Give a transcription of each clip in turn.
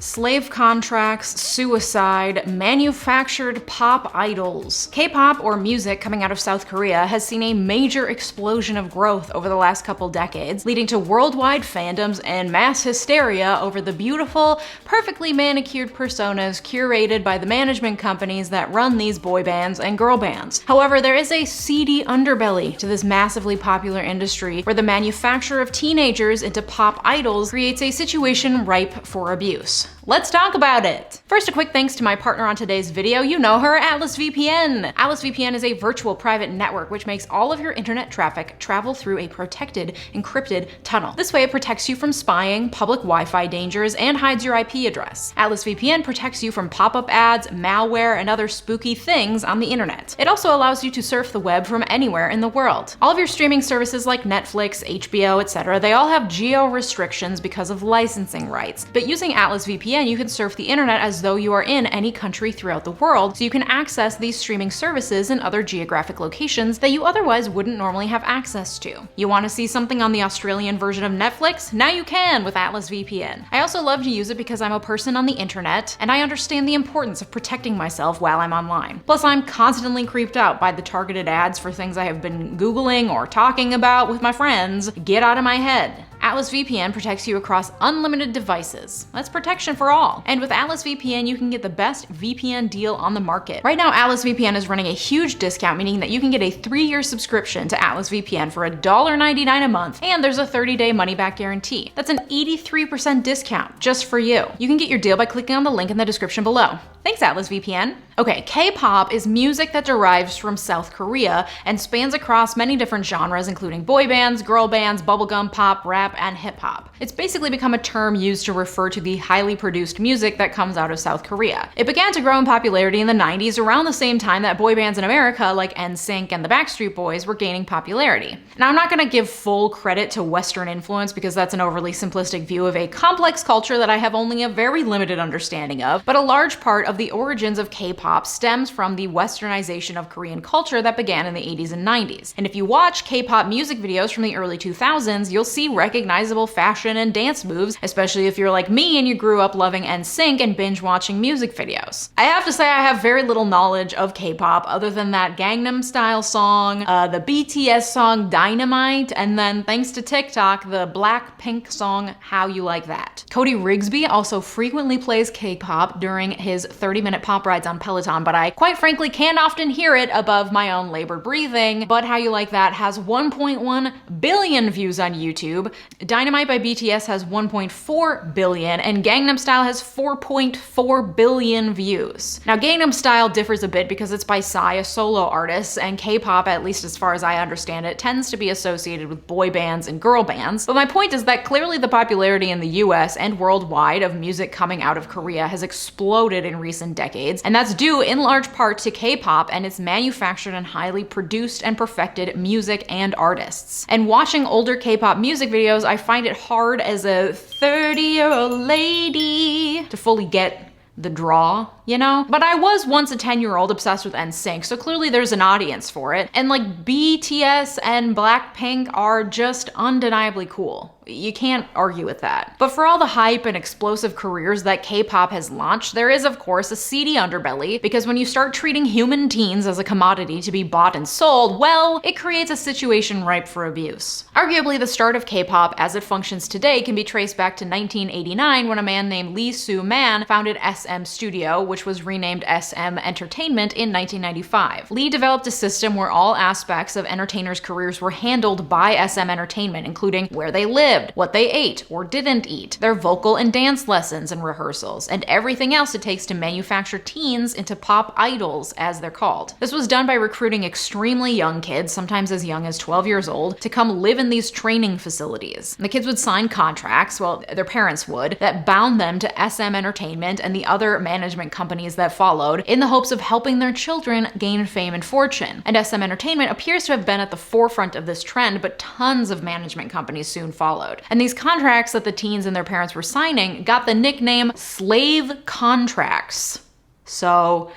Slave contracts, suicide, manufactured pop idols. K-pop, or music coming out of South Korea, has seen a major explosion of growth over the last couple decades, leading to worldwide fandoms and mass hysteria over the beautiful, perfectly manicured personas curated by the management companies that run these boy bands and girl bands. However, there is a seedy underbelly to this massively popular industry where the manufacture of teenagers into pop idols creates a situation ripe for abuse. Let's talk about it! First, a quick thanks to my partner on today's video. You know her, Atlas VPN. Atlas VPN is a virtual private network which makes all of your internet traffic travel through a protected, encrypted tunnel. This way it protects you from spying, public Wi-Fi dangers, and hides your IP address. Atlas VPN protects you from pop-up ads, malware, and other spooky things on the internet. It also allows you to surf the web from anywhere in the world. All of your streaming services like Netflix, HBO, etc., they all have geo restrictions because of licensing rights. But using Atlas VPN, you can surf the internet as though you are in any country throughout the world, so you can access these streaming services in other geographic locations that you otherwise wouldn't normally have access to. You want to see something on the Australian version of Netflix? Now you can with Atlas VPN. I also love to use it because I'm a person on the internet, and I understand the importance of protecting myself while I'm online. Plus, I'm constantly creeped out by the targeted ads for things I have been Googling or talking about with my friends. Get out of my head. Atlas VPN protects you across unlimited devices. That's protection for all. And with Atlas VPN, you can get the best VPN deal on the market. Right now, Atlas VPN is running a huge discount, meaning that you can get a 3-year subscription to Atlas VPN for $1.99 a month, and there's a 30-day money-back guarantee. That's an 83% discount just for you. You can get your deal by clicking on the link in the description below. Thanks, Atlas VPN. Okay, K-pop is music that derives from South Korea and spans across many different genres, including boy bands, girl bands, bubblegum pop, rap, and hip-hop. It's basically become a term used to refer to the highly produced music that comes out of South Korea. It began to grow in popularity in the 90s, around the same time that boy bands in America like NSYNC and the Backstreet Boys were gaining popularity. Now, I'm not gonna give full credit to Western influence because that's an overly simplistic view of a complex culture that I have only a very limited understanding of, but a large part of the origins of K-pop stems from the westernization of Korean culture that began in the 80s and 90s. And if you watch K-pop music videos from the early 2000s, you'll see recognizable fashion and dance moves, especially if you're like me and you grew up loving NSYNC and binge watching music videos. I have to say I have very little knowledge of K-pop other than that Gangnam Style song, the BTS song Dynamite, and then thanks to TikTok, the Blackpink song How You Like That. 𝗬𝗠𝗧𝗏 also frequently plays K-pop during his 30-minute pop rides on Peloton, but I quite frankly can't often hear it above my own labored breathing. But How You Like That has 1.1 billion views on YouTube, Dynamite by BTS has 1.4 billion, and Gangnam Style has 4.4 billion views. Now, Gangnam Style differs a bit because it's by Psy, a solo artist, and K-pop, at least as far as I understand it, tends to be associated with boy bands and girl bands. But my point is that clearly the popularity in the US and worldwide of music coming out of Korea has exploded in recent decades, and that's due in large part to K-pop and its manufactured and highly produced and perfected music and artists. And watching older K-pop music videos, I find it hard as a 30-year-old lady to fully get the draw, you know? But I was once a 10-year-old obsessed with NSYNC, so clearly there's an audience for it. And like BTS and Blackpink are just undeniably cool. You can't argue with that. But for all the hype and explosive careers that K-pop has launched, there is of course a seedy underbelly, because when you start treating human teens as a commodity to be bought and sold, well, it creates a situation ripe for abuse. Arguably, the start of K-pop as it functions today can be traced back to 1989 when a man named soo-man founded SM Studio, which was renamed SM Entertainment in 1995. Lee developed a system where all aspects of entertainers' careers were handled by SM Entertainment, including where they lived, what they ate or didn't eat, their vocal and dance lessons and rehearsals, and everything else it takes to manufacture teens into pop idols, as they're called. This was done by recruiting extremely young kids, sometimes as young as 12 years old, to come live in these training facilities. And the kids would sign contracts, well, their parents would, that bound them to SM Entertainment and the other management companies that followed in the hopes of helping their children gain fame and fortune. And SM Entertainment appears to have been at the forefront of this trend, but tons of management companies soon followed. And these contracts that the teens and their parents were signing got the nickname slave contracts. So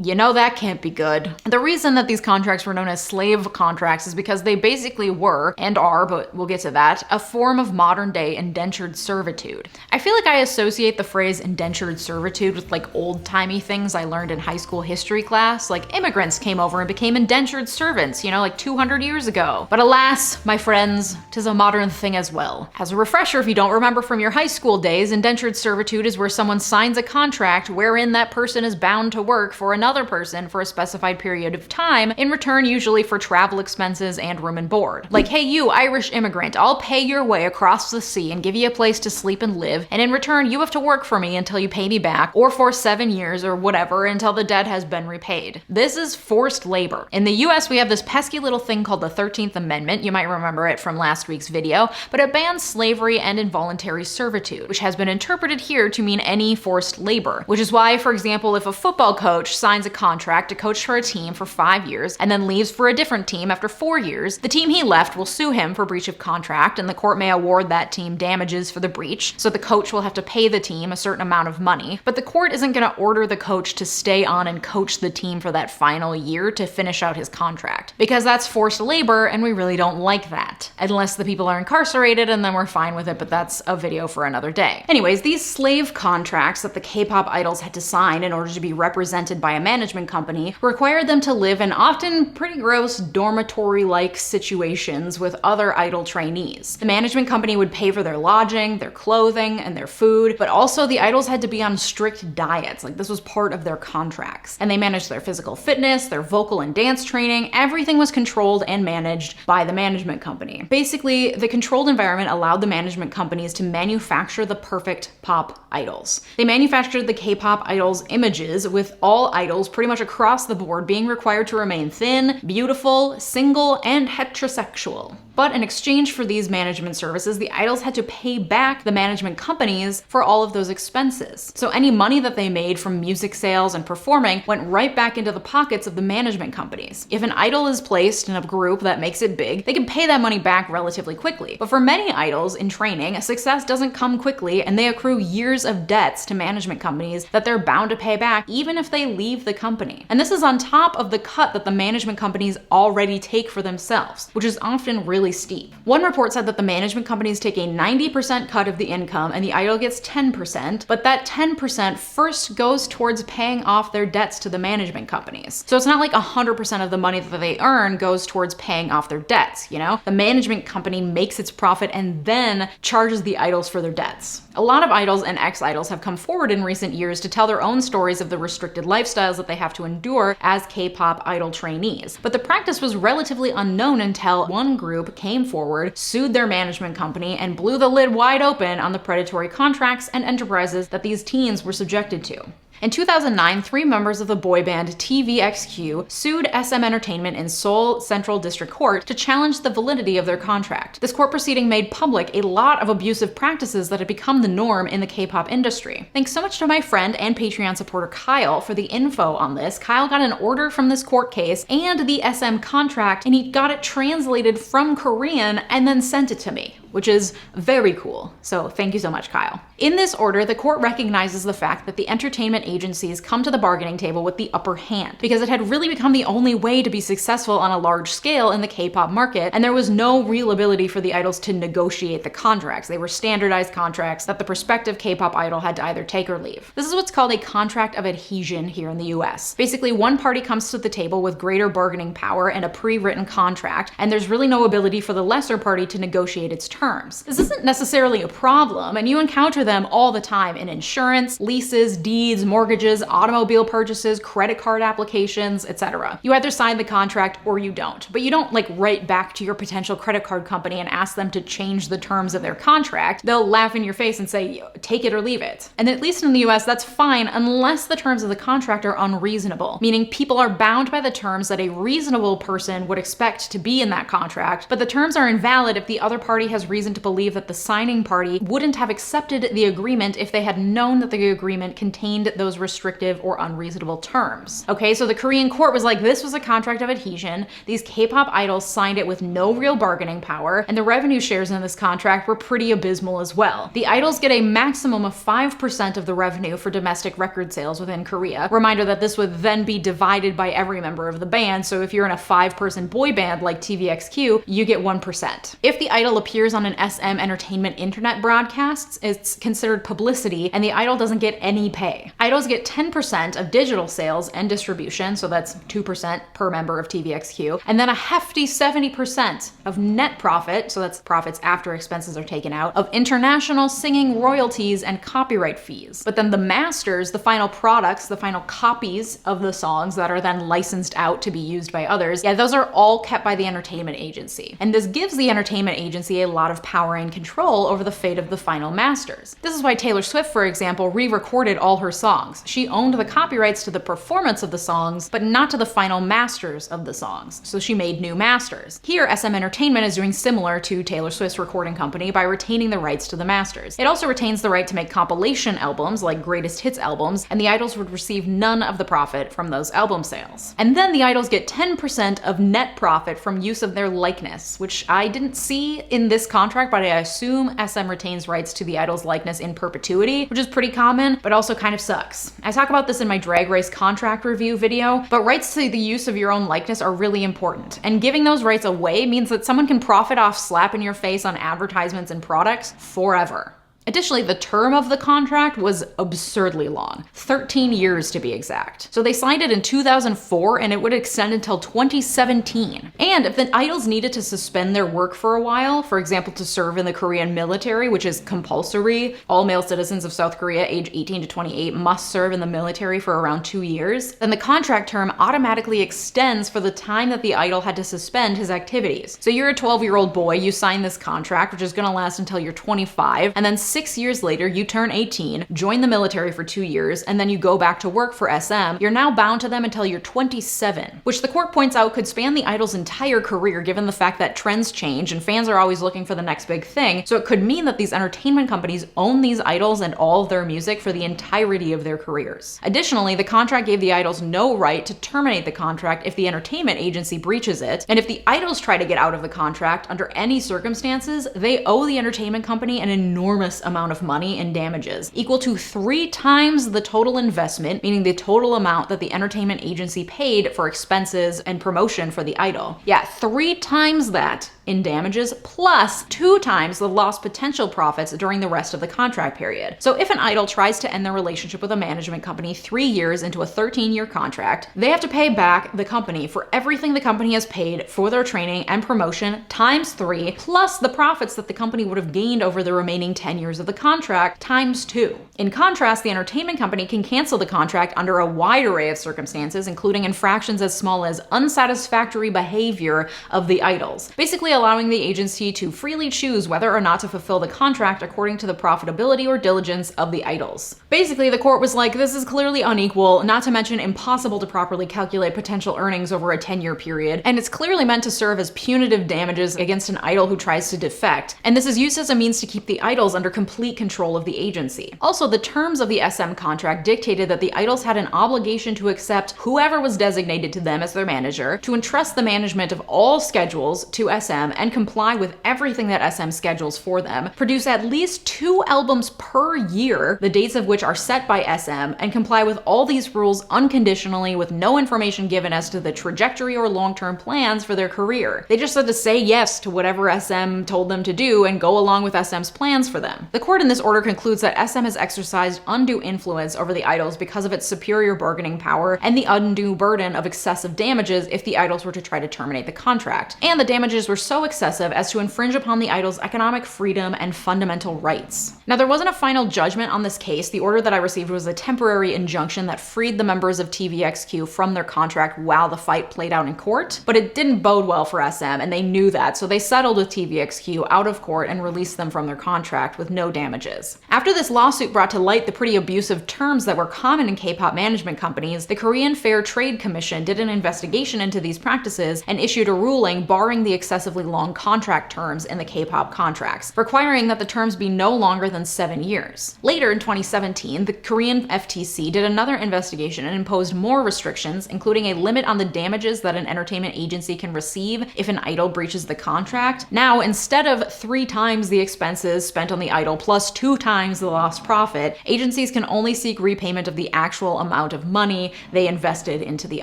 You know that can't be good. The reason that these contracts were known as slave contracts is because they basically were, and are, but we'll get to that, a form of modern day indentured servitude. I feel like I associate the phrase indentured servitude with like old-timey things I learned in high school history class, like immigrants came over and became indentured servants, you know, like 200 years ago. But alas, my friends, 'tis a modern thing as well. As a refresher, if you don't remember from your high school days, indentured servitude is where someone signs a contract wherein that person is bound to work for another person for a specified period of time, in return usually for travel expenses and room and board. Like, hey you, Irish immigrant, I'll pay your way across the sea and give you a place to sleep and live, and in return you have to work for me until you pay me back, or for 7 years or whatever until the debt has been repaid. This is forced labor. In the US, we have this pesky little thing called the 13th Amendment, you might remember it from last week's video, but it bans slavery and involuntary servitude, which has been interpreted here to mean any forced labor, which is why, for example, if a football coach signs a contract to coach for a team for 5 years and then leaves for a different team after 4 years, the team he left will sue him for breach of contract, and the court may award that team damages for the breach, so the coach will have to pay the team a certain amount of money, but the court isn't going to order the coach to stay on and coach the team for that final year to finish out his contract, because that's forced labor and we really don't like that. Unless the people are incarcerated, and then we're fine with it, but that's a video for another day. Anyways, these slave contracts that the K-pop idols had to sign in order to be represented by a management company required them to live in often pretty gross dormitory-like situations with other idol trainees. The management company would pay for their lodging, their clothing, and their food, but also the idols had to be on strict diets. Like, this was part of their contracts. And they managed their physical fitness, their vocal and dance training. Everything was controlled and managed by the management company. Basically, the controlled environment allowed the management companies to manufacture the perfect pop idols. They manufactured the K-pop idols images, with all idols pretty much across the board being required to remain thin, beautiful, single, and heterosexual. But in exchange for these management services, the idols had to pay back the management companies for all of those expenses. So any money that they made from music sales and performing went right back into the pockets of the management companies. If an idol is placed in a group that makes it big, they can pay that money back relatively quickly. But for many idols in training, success doesn't come quickly, and they accrue years of debts to management companies that they're bound to pay back even if they leave the company. And this is on top of the cut that the management companies already take for themselves, which is often really steep. One report said that the management companies take a 90% cut of the income and the idol gets 10%, but that 10% first goes towards paying off their debts to the management companies. So it's not like 100% of the money that they earn goes towards paying off their debts, you know? The management company makes its profit and then charges the idols for their debts. A lot of idols and ex-idols have come forward in recent years to tell their own stories of the restricted lifestyles that they have to endure as K-pop idol trainees. But the practice was relatively unknown until one group came forward, sued their management company, and blew the lid wide open on the predatory contracts and enterprises that these teens were subjected to. In 2009, 3 members of the boy band 𝗑𝗥𝗡𝗦 sued SM Entertainment in Seoul Central District Court to challenge the validity of their contract. This court proceeding made public a lot of abusive practices that had become the norm in the K-pop industry. Thanks so much to my friend and Patreon supporter Kyle for the info on this. Kyle got an order from this court case and the SM contract, and he got it translated from Korean and then sent it to me, which is very cool. So thank you so much, Kyle. In this order, the court recognizes the fact that the entertainment agencies come to the bargaining table with the upper hand, because it had really become the only way to be successful on a large scale in the K-pop market, and there was no real ability for the idols to negotiate the contracts. They were standardized contracts that the prospective K-pop idol had to either take or leave. This is what's called a contract of adhesion here in the US. Basically, one party comes to the table with greater bargaining power and a pre-written contract, and there's really no ability for the lesser party to negotiate its terms. This isn't necessarily a problem, and you encounter them all the time in insurance, leases, deeds, mortgages, automobile purchases, credit card applications, etc. You either sign the contract or you don't, but you don't like write back to your potential credit card company and ask them to change the terms of their contract. They'll laugh in your face and say, take it or leave it. And at least in the US, that's fine unless the terms of the contract are unreasonable, meaning people are bound by the terms that a reasonable person would expect to be in that contract, but the terms are invalid if the other party has reason to believe that the signing party wouldn't have accepted the agreement if they had known that the agreement contained those restrictive or unreasonable terms. Okay, so the Korean court was like, this was a contract of adhesion. These K-pop idols signed it with no real bargaining power, and the revenue shares in this contract were pretty abysmal as well. The idols get a maximum of 5% of the revenue for domestic record sales within Korea. Reminder that this would then be divided by every member of the band, so if you're in a 5-person boy band like 𝗑𝗥𝗡𝗦, you get 1%. If the idol appears on an SM Entertainment internet broadcasts, it's considered publicity, and the idol doesn't get any pay. Idols get 10% of digital sales and distribution, so that's 2% per member of 𝗑𝗥𝗡𝗦, and then a hefty 70% of net profit, so that's profits after expenses are taken out, of international singing royalties and copyright fees. But then the masters, the final products, the final copies of the songs that are then licensed out to be used by others, yeah, those are all kept by the entertainment agency. And this gives the entertainment agency a lot of power and control over the fate of the final masters. This is why Taylor Swift, for example, re-recorded all her songs. She owned the copyrights to the performance of the songs, but not to the final masters of the songs. So she made new masters. Here, SM Entertainment is doing similar to Taylor Swift's recording company by retaining the rights to the masters. It also retains the right to make compilation albums, like greatest hits albums, and the idols would receive none of the profit from those album sales. And then the idols get 10% of net profit from use of their likeness, which I didn't see in this contract, but I assume SM retains rights to the idol's likeness in perpetuity, which is pretty common, but also kind of sucks. I talk about this in my Drag Race contract review video, but rights to the use of your own likeness are really important, and giving those rights away means that someone can profit off slapping your face on advertisements and products forever. Additionally, the term of the contract was absurdly long, 13 years to be exact. So they signed it in 2004 and it would extend until 2017. And if the idols needed to suspend their work for a while, for example, to serve in the Korean military, which is compulsory, all male citizens of South Korea age 18 to 28 must serve in the military for around 2 years, then the contract term automatically extends for the time that the idol had to suspend his activities. So you're a 12-year-old boy, you sign this contract, which is gonna last until you're 25, and then 6 years later, you turn 18, join the military for 2 years, and then you go back to work for SM. You're now bound to them until you're 27, which the court points out could span the idol's entire career given the fact that trends change and fans are always looking for the next big thing. So it could mean that these entertainment companies own these idols and all of their music for the entirety of their careers. Additionally, the contract gave the idols no right to terminate the contract if the entertainment agency breaches it, and if the idols try to get out of the contract under any circumstances, they owe the entertainment company an enormous amount of money in damages, equal to 3 times the total investment, meaning the total amount that the entertainment agency paid for expenses and promotion for the idol. Yeah, 3 times that in damages, plus 2 times the lost potential profits during the rest of the contract period. So if an idol tries to end their relationship with a management company 3 years into a 13-year contract, they have to pay back the company for everything the company has paid for their training and promotion times 3, plus the profits that the company would have gained over the remaining 10 years of the contract times 2. In contrast, the entertainment company can cancel the contract under a wide array of circumstances, including infractions as small as unsatisfactory behavior of the idols, basically allowing the agency to freely choose whether or not to fulfill the contract according to the profitability or diligence of the idols. Basically, the court was like, this is clearly unequal, not to mention impossible to properly calculate potential earnings over a 10-year period, and it's clearly meant to serve as punitive damages against an idol who tries to defect, and this is used as a means to keep the idols under complete control of the agency. Also, the terms of the SM contract dictated that the idols had an obligation to accept whoever was designated to them as their manager, to entrust the management of all schedules to SM and comply with everything that SM schedules for them, produce at least 2 albums per year, the dates of which are set by SM, and comply with all these rules unconditionally with no information given as to the trajectory or long-term plans for their career. They just had to say yes to whatever SM told them to do and go along with SM's plans for them. The court in this order concludes that SM has exercised undue influence over the idols because of its superior bargaining power and the undue burden of excessive damages if the idols were to try to terminate the contract. And the damages were so excessive as to infringe upon the idol's economic freedom and fundamental rights. Now, there wasn't a final judgment on this case. The order that I received was a temporary injunction that freed the members of 𝗑𝗥𝗡𝗦 from their contract while the fight played out in court, but it didn't bode well for SM, and they knew that, so they settled with 𝗑𝗥𝗡𝗦 out of court and released them from their contract with no damages. After this lawsuit brought to light the pretty abusive terms that were common in K-pop management companies, the Korean Fair Trade Commission did an investigation into these practices and issued a ruling barring the excessively excessively long contract terms in the K-pop contracts, requiring that the terms be no longer than 7 years. Later in 2017, the Korean FTC did another investigation and imposed more restrictions, including a limit on the damages that an entertainment agency can receive if an idol breaches the contract. Now, instead of 3 times the expenses spent on the idol plus 2 times the lost profit, agencies can only seek repayment of the actual amount of money they invested into the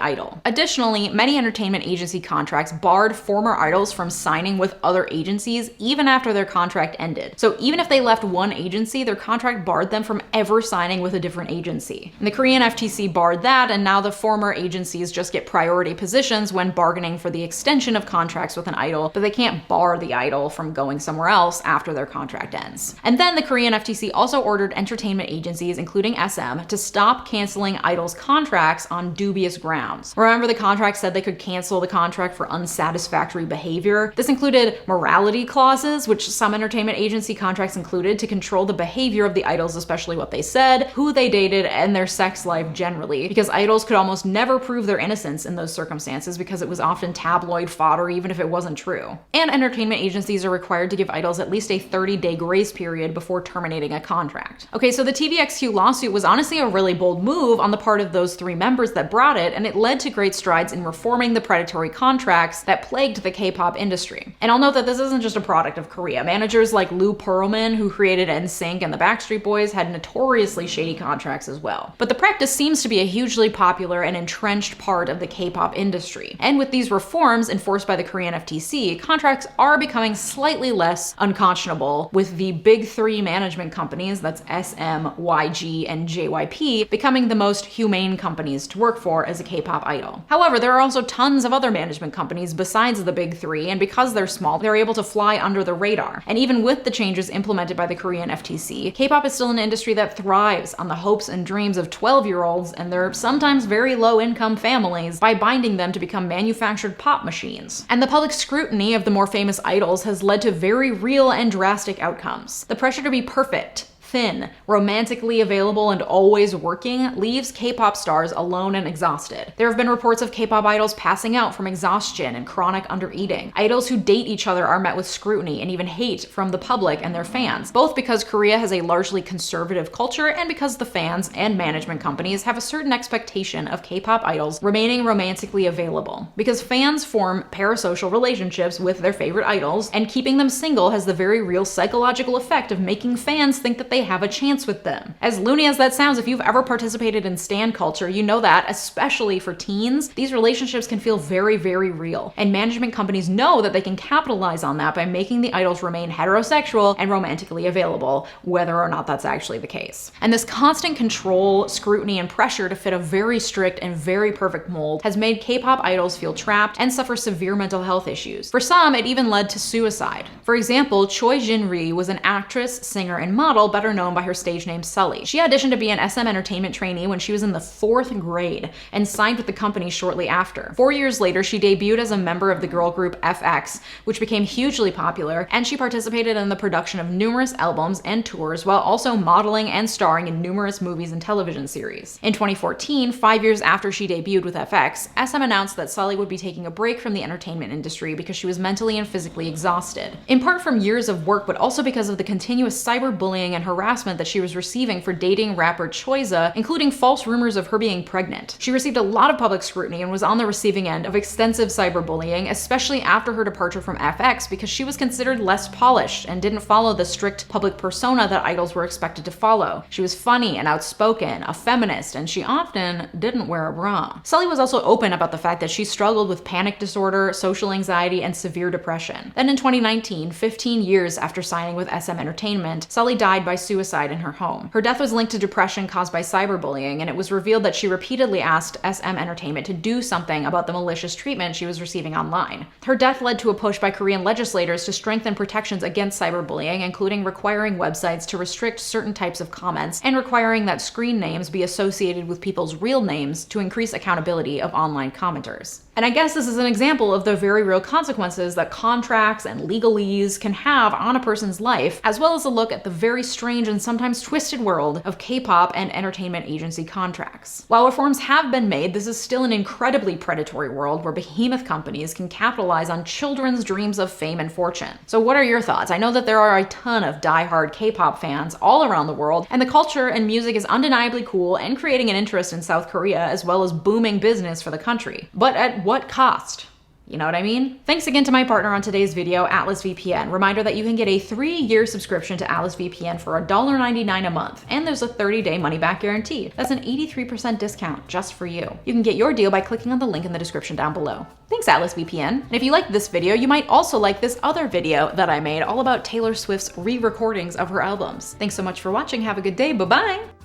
idol. Additionally, many entertainment agency contracts barred former idols from signing with other agencies even after their contract ended. So even if they left one agency, their contract barred them from ever signing with a different agency. And the Korean FTC barred that, and now the former agencies just get priority positions when bargaining for the extension of contracts with an idol, but they can't bar the idol from going somewhere else after their contract ends. And then the Korean FTC also ordered entertainment agencies, including SM, to stop canceling idols' contracts on dubious grounds. Remember, the contract said they could cancel the contract for unsatisfactory behavior. This included morality clauses, which some entertainment agency contracts included to control the behavior of the idols, especially what they said, who they dated, and their sex life generally, because idols could almost never prove their innocence in those circumstances because it was often tabloid fodder even if it wasn't true. And entertainment agencies are required to give idols at least a 30-day grace period before terminating a contract. Okay, so the 𝗬𝗥𝗡𝗦𝗖𝗓 lawsuit was honestly a really bold move on the part of those 3 members that brought it, and it led to great strides in reforming the predatory contracts that plagued the K-pop industry. And I'll note that this isn't just a product of Korea. Managers like 𝗬𝗚𝗏𝗏𝗜, who created NSYNC and the Backstreet Boys, had notoriously shady contracts as well. But the practice seems to be a hugely popular and entrenched part of the K-pop industry. And with these reforms enforced by the Korean FTC, contracts are becoming slightly less unconscionable, with the big 3 management companies, that's SM, YG, and JYP, becoming the most humane companies to work for as a K-pop idol. However, there are also tons of other management companies besides the big 3, and because they're small, they're able to fly under the radar. And even with the changes implemented by the Korean FTC, K-pop is still an industry that thrives on the hopes and dreams of 12-year-olds and their sometimes very low-income families by binding them to become manufactured pop machines. And the public scrutiny of the more famous idols has led to very real and drastic outcomes. The pressure to be perfect, thin, romantically available, and always working leaves K-pop stars alone and exhausted. There have been reports of K-pop idols passing out from exhaustion and chronic undereating. Idols who date each other are met with scrutiny and even hate from the public and their fans, both because Korea has a largely conservative culture and because the fans and management companies have a certain expectation of K-pop idols remaining romantically available. Because fans form parasocial relationships with their favorite idols, and keeping them single has the very real psychological effect of making fans think that they have a chance with them. As loony as that sounds, if you've ever participated in stan culture, you know that, especially for teens, these relationships can feel very, very real. And management companies know that they can capitalize on that by making the idols remain heterosexual and romantically available, whether or not that's actually the case. And this constant control, scrutiny, and pressure to fit a very strict and very perfect mold has made K-pop idols feel trapped and suffer severe mental health issues. For some, it even led to suicide. For example, Choi Jin-ri was an actress, singer, and model better known by her stage name Sully. She auditioned to be an SM Entertainment trainee when she was in the 4th grade and signed with the company shortly after. 4 years later, she debuted as a member of the girl group FX, which became hugely popular, and she participated in the production of numerous albums and tours while also modeling and starring in numerous movies and television series. In 2014, 5 years after she debuted with FX, SM announced that Sully would be taking a break from the entertainment industry because she was mentally and physically exhausted. In part from years of work, but also because of the continuous cyberbullying and harassment that she was receiving for dating rapper 𝗬𝗓𝗏, including false rumors of her being pregnant. She received a lot of public scrutiny and was on the receiving end of extensive cyberbullying, especially after her departure from FX, because she was considered less polished and didn't follow the strict public persona that idols were expected to follow. She was funny and outspoken, a feminist, and she often didn't wear a bra. Sully was also open about the fact that she struggled with panic disorder, social anxiety, and severe depression. Then in 2019, 15 years after signing with SM Entertainment, Sully died by suicide in her home. Her death was linked to depression caused by cyberbullying, and it was revealed that she repeatedly asked SM Entertainment to do something about the malicious treatment she was receiving online. Her death led to a push by Korean legislators to strengthen protections against cyberbullying, including requiring websites to restrict certain types of comments and requiring that screen names be associated with people's real names to increase accountability of online commenters. And I guess this is an example of the very real consequences that contracts and legalese can have on a person's life, as well as a look at the very strange and sometimes twisted world of K-pop and entertainment agency contracts. While reforms have been made, this is still an incredibly predatory world where behemoth companies can capitalize on children's dreams of fame and fortune. So what are your thoughts? I know that there are a ton of die-hard K-pop fans all around the world, and the culture and music is undeniably cool and creating an interest in South Korea as well as booming business for the country. But at what cost? You know what I mean? Thanks again to my partner on today's video, Atlas VPN. Reminder that you can get a 3-year subscription to Atlas VPN for $1.99 a month, and there's a 30-day money-back guarantee. That's an 83% discount just for you. You can get your deal by clicking on the link in the description down below. Thanks, Atlas VPN. And if you like this video, you might also like this other video that I made all about Taylor Swift's re-recordings of her albums. Thanks so much for watching. Have a good day. Bye-bye.